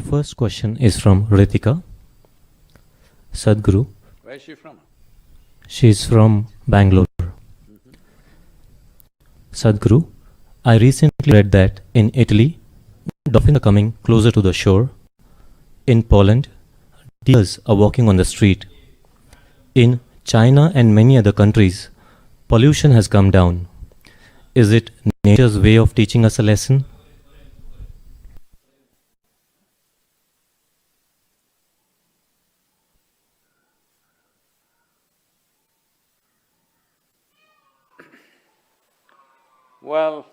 first question is from Ritika. Sadhguru, Where is she from? she is from Bangalore. Sadhguru, I recently read that in Italy, dolphins are coming closer to the shore. In Poland, deers are walking on the street. In China and many other countries, pollution has come down. Is it nature's way of teaching us a lesson? Well,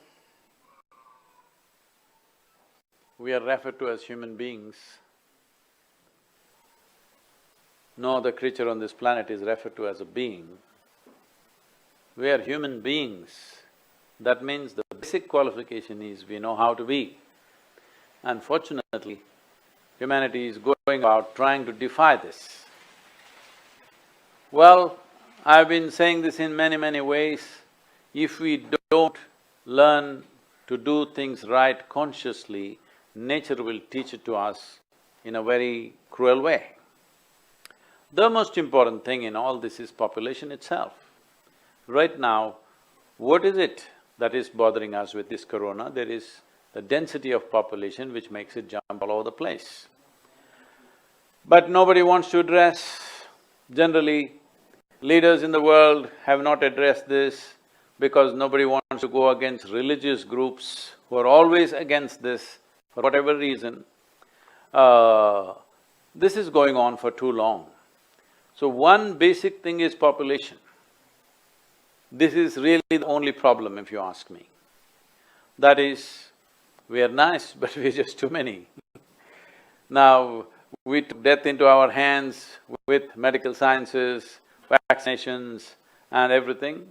we are referred to as human beings. No other creature on this planet is referred to as a being. We are human beings. That means the basic qualification is we know how to be. Unfortunately, humanity is going about trying to defy this. Well, I've been saying this in many ways. If we don't learn to do things right consciously, nature will teach it to us in a very cruel way. The most important thing in all this is population itself. Right now, what is it that is bothering us with this corona? There is the density of population which makes it jump all over the place. But nobody wants to address. Generally, leaders in the world have not addressed this because nobody wants to go against religious groups who are always against this for whatever reason. This is going on for too long. So one basic thing is population. This is really the only problem if you ask me. That is, we are nice but we're just too many. Now, we took death into our hands with medical sciences, vaccinations and everything.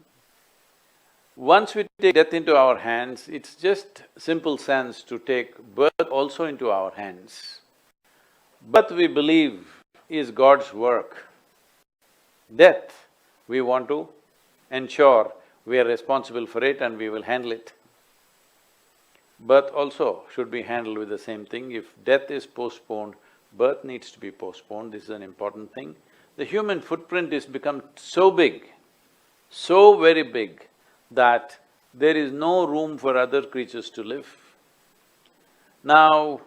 Once we take death into our hands, it's just simple sense to take birth also into our hands. Birth, we believe, is God's work. Death, we want to ensure we are responsible for it and we will handle it. Birth also should be handled with the same thing. If death is postponed, birth needs to be postponed, this is an important thing. The human footprint has become so big, so very big, that there is no room for other creatures to live. Now,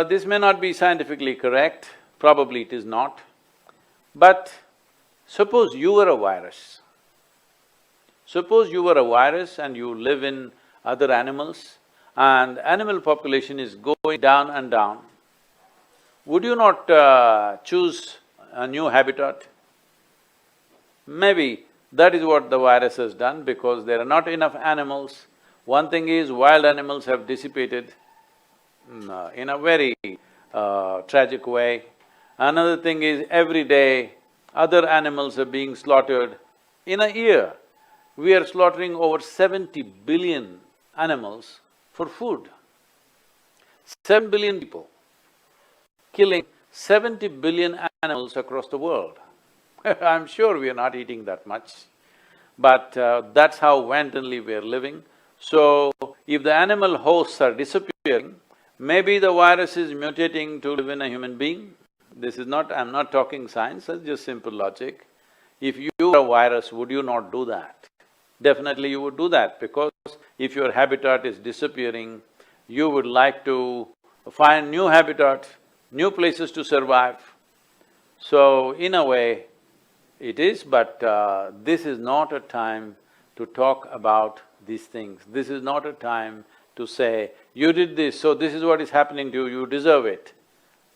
this may not be scientifically correct, probably it is not, but suppose you were a virus. Suppose you were a virus and you live in other animals and animal population is going down and down. Would you not choose a new habitat? Maybe that is what the virus has done because there are not enough animals. One thing is wild animals have dissipated in a very tragic way. Another thing is every day other animals are being slaughtered. In a year, we are slaughtering over 70 billion animals for food. 7 billion people, killing 70 billion animals across the world. I'm sure we are not eating that much, but that's how wantonly we are living. So, if the animal hosts are disappearing, maybe the virus is mutating to live in a human being. This is not… I'm not talking science, that's just simple logic. If you were a virus, would you not do that? Definitely you would do that because if your habitat is disappearing, you would like to find new habitat, new places to survive. So, in a way, it is, but this is not a time to talk about these things. This is not a time to say, you did this, so this is what is happening to you, you deserve it.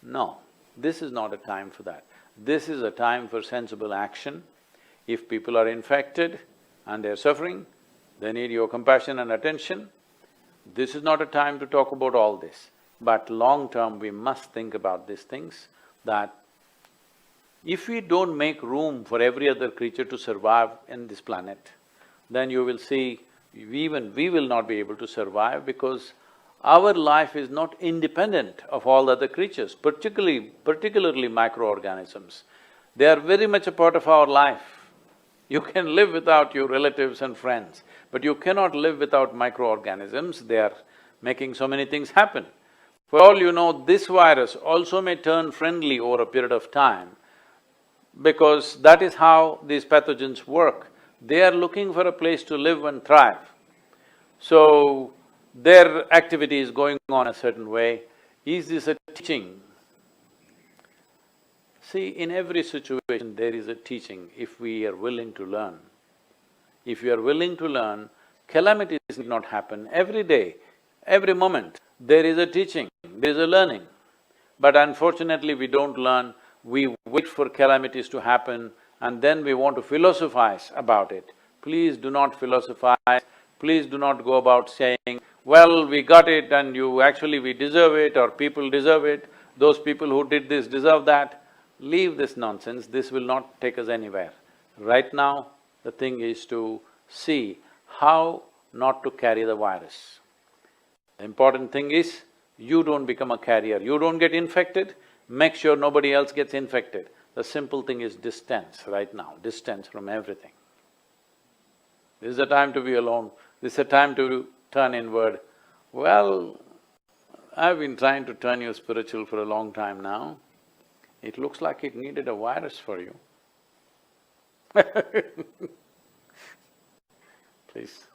No, this is not a time for that. This is a time for sensible action. If people are infected and they're suffering, they need your compassion and attention. This is not a time to talk about all this. But long term, we must think about these things, that if we don't make room for every other creature to survive in this planet, then you will see even we will not be able to survive because our life is not independent of all other creatures, particularly microorganisms. They are very much a part of our life. You can live without your relatives and friends, but you cannot live without microorganisms, they are making so many things happen. For all you know, this virus also may turn friendly over a period of time, because that is how these pathogens work. They are looking for a place to live and thrive. So, their activity is going on a certain way. Is this a teaching? See, in every situation there is a teaching if we are willing to learn. If you are willing to learn, calamities will not happen. Every day, every moment, there is a teaching, there is a learning. But unfortunately, we don't learn, we wait for calamities to happen and then we want to philosophize about it. Please do not philosophize, please do not go about saying, well, we got it and we deserve it or people deserve it, those people who did this deserve that. Leave this nonsense, this will not take us anywhere. Right now, the thing is to see how not to carry the virus. The important thing is, you don't become a carrier, you don't get infected, make sure nobody else gets infected. The simple thing is distance right now, distance from everything. This is a time to be alone, this is a time to turn inward. Well, I've been trying to turn you spiritual for a long time now. It looks like it needed a virus for you. Please.